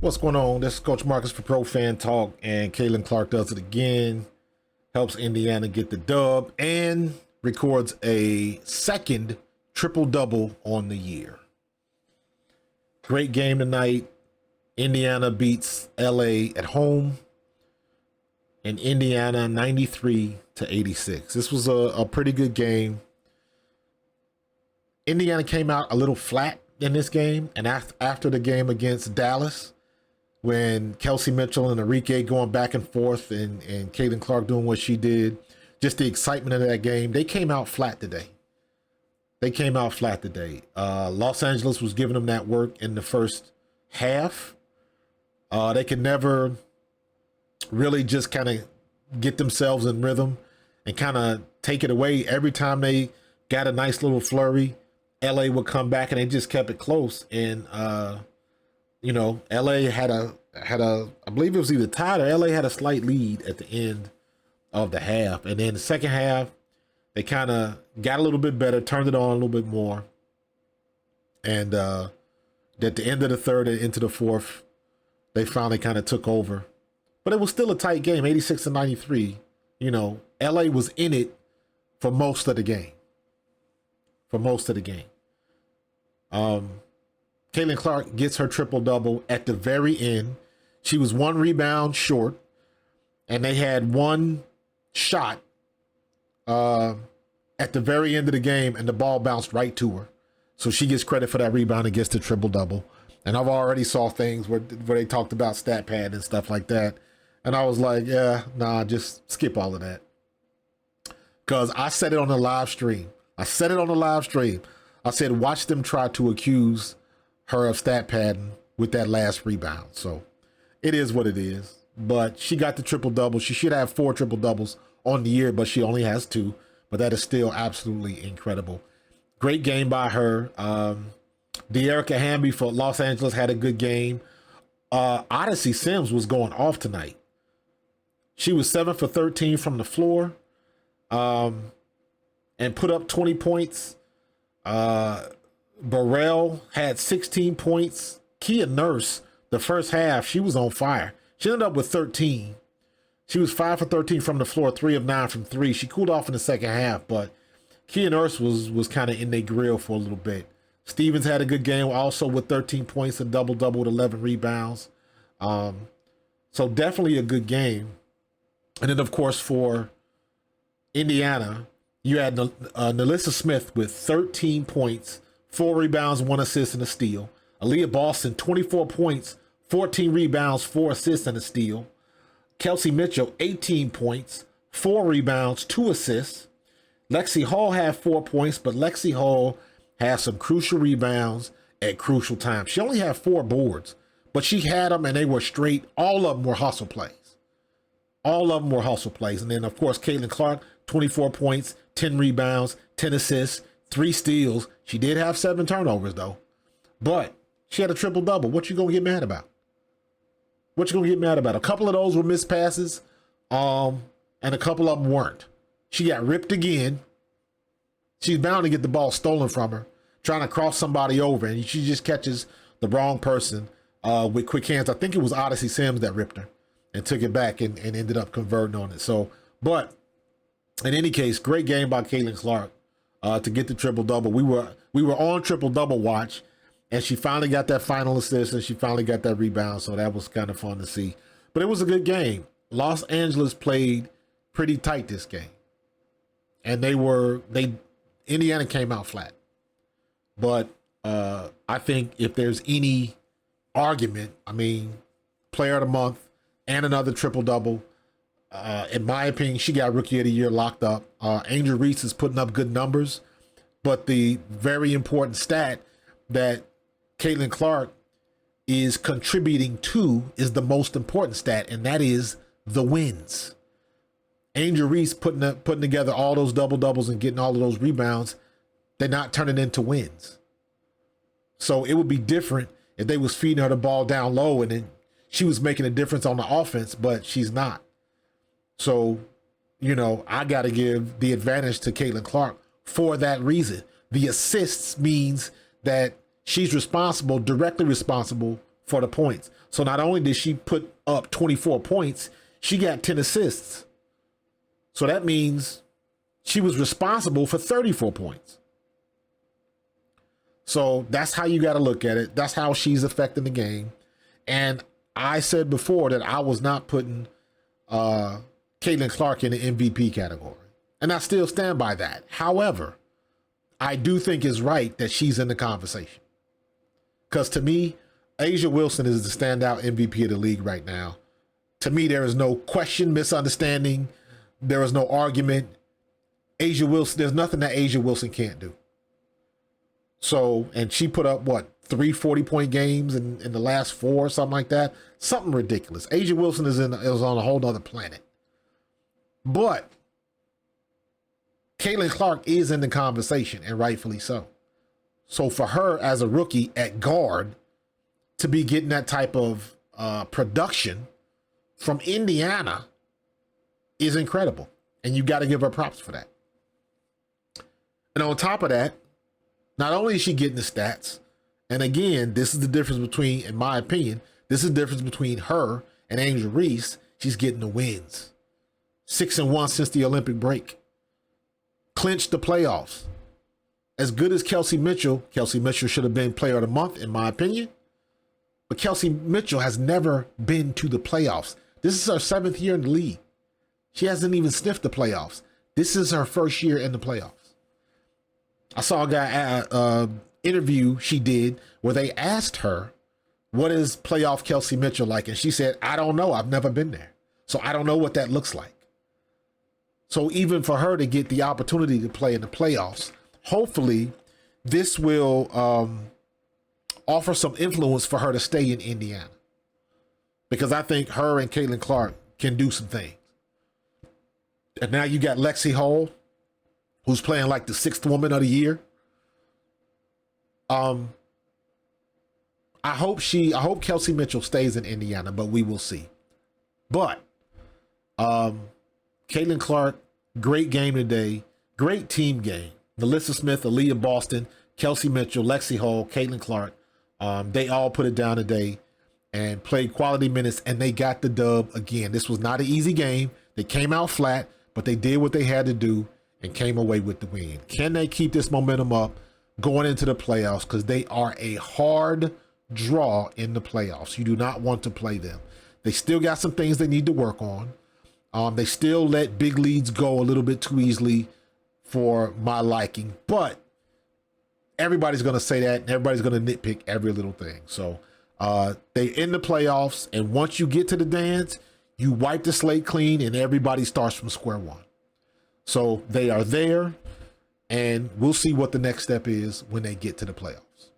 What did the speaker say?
What's going on? This is Coach Marcus for Pro Fan Talk, and Caitlin Clark does it again. Helps Indiana get the dub and records a second triple-double on the year. Great game tonight. Indiana beats LA at home, and Indiana 93-86. This was a pretty good game. Indiana came out a little flat in this game, and after the game against Dallas, when Kelsey Mitchell and Enrique going back and forth and Caitlin Clark doing what she did, just the excitement of that game, they came out flat today. Los Angeles was giving them that work in the first half. They could never really just kind of get themselves in rhythm and kind of take it away. Every time they got a nice little flurry, LA would come back and they just kept it close. And LA had a I believe it was either tied or LA had a slight lead at the end of the half. And then the second half, they kind of got a little bit better, turned it on a little bit more. And at the end of the third and into the fourth, they finally kind of took over. But it was still a tight game, 86-93. LA was in it for most of the game. Caitlin Clark gets her triple-double at the very end. She was one rebound short, and they had one shot at the very end of the game, and the ball bounced right to her. So she gets credit for that rebound and gets the triple-double. And I've already saw things where they talked about stat pad and stuff like that. And I was like, just skip all of that. Because I said it on the live stream. I said, watch them try to accuse her of stat padding with that last rebound. So it is what it is. But she got the triple-double. She should have 4 triple-doubles on the year, but she only has 2. But that is still absolutely incredible. Great game by her. De'Erica Hamby for Los Angeles had a good game. Odyssey Sims was going off tonight. She was 7 for 13 from the floor and put up 20 points. Burrell had 16 points. Kia Nurse, the first half, she was on fire. She ended up with 13. She was 5 for 13 from the floor, 3 of 9 from 3. She cooled off in the second half, but Kia Nurse was kind of in their grill for a little bit. Stevens had a good game also with 13 points, a double-double with 11 rebounds. So definitely a good game. And then, of course, for Indiana, you had Nalissa Smith with 13 points, 4 rebounds, 1 assist, and a steal. Aaliyah Boston, 24 points, 14 rebounds, 4 assists, and a steal. Kelsey Mitchell, 18 points, 4 rebounds, 2 assists. Lexi Hall had 4 points, but Lexi Hall had some crucial rebounds at crucial times. She only had 4 boards, but she had them, and they were straight. All of them were hustle plays. And then, of course, Caitlin Clark, 24 points, 10 rebounds, 10 assists, 3 steals. She did have 7 turnovers, though. But she had a triple-double. What you going to get mad about? A couple of those were missed passes, and a couple of them weren't. She got ripped again. She's bound to get the ball stolen from her, trying to cross somebody over, and she just catches the wrong person with quick hands. I think it was Odyssey Sims that ripped her and took it back and ended up converting on it. So, but in any case, great game by Caitlin Clark to get the triple-double. We were on triple-double watch, and she finally got that final assist, and she finally got that rebound, so that was kind of fun to see. But it was a good game. Los Angeles played pretty tight this game, and Indiana came out flat. But I think if there's any argument, player of the month and another triple-double, in my opinion, she got Rookie of the Year locked up. Angel Reese is putting up good numbers, but the very important stat that Caitlin Clark is contributing to is the most important stat, and that is the wins. Angel Reese putting together all those double-doubles and getting all of those rebounds, they're not turning into wins. So it would be different if they was feeding her the ball down low and then she was making a difference on the offense, but she's not. So, I got to give the advantage to Caitlin Clark for that reason. The assists means that she's directly responsible for the points. So not only did she put up 24 points, she got 10 assists. So that means she was responsible for 34 points. So that's how you got to look at it. That's how she's affecting the game. And I said before that I was not putting Caitlin Clark in the MVP category. And I still stand by that. However, I do think it's right that she's in the conversation. Because to me, A'ja Wilson is the standout MVP of the league right now. To me, there is no question, misunderstanding. There is no argument. A'ja Wilson, there's nothing that A'ja Wilson can't do. So, and she put up, what, 3 40-point games in the last 4 or something like that? Something ridiculous. A'ja Wilson is on a whole nother planet. But Caitlin Clark is in the conversation, and rightfully so. So for her as a rookie at guard to be getting that type of production from Indiana is incredible. And you got to give her props for that. And on top of that, not only is she getting the stats, and again, this is the difference between, in my opinion, this is the difference between her and Angel Reese. She's getting the wins. 6-1 since the Olympic break. Clinched the playoffs. As good as Kelsey Mitchell should have been player of the month, in my opinion. But Kelsey Mitchell has never been to the playoffs. This is her 7th year in the league. She hasn't even sniffed the playoffs. This is her first year in the playoffs. I saw a guy interview she did where they asked her, what is playoff Kelsey Mitchell like? And she said, I don't know. I've never been there. So I don't know what that looks like. So even for her to get the opportunity to play in the playoffs, hopefully this will offer some influence for her to stay in Indiana. Because I think her and Caitlin Clark can do some things. And now you got Lexi Hall, who's playing like the 6th woman of the year. I hope Kelsey Mitchell stays in Indiana, but we will see. But Caitlin Clark, great game today, great team game. Melissa Smith, Aaliyah Boston, Kelsey Mitchell, Lexi Hall, Caitlin Clark, they all put it down today and played quality minutes, and they got the dub again. This was not an easy game. They came out flat, but they did what they had to do and came away with the win. Can they keep this momentum up going into the playoffs? Because they are a hard draw in the playoffs. You do not want to play them. They still got some things they need to work on. They still let big leads go a little bit too easily for my liking. But everybody's going to say that, and everybody's going to nitpick every little thing. So they in the playoffs, and once you get to the dance, you wipe the slate clean, and everybody starts from square one. So they are there, and we'll see what the next step is when they get to the playoffs.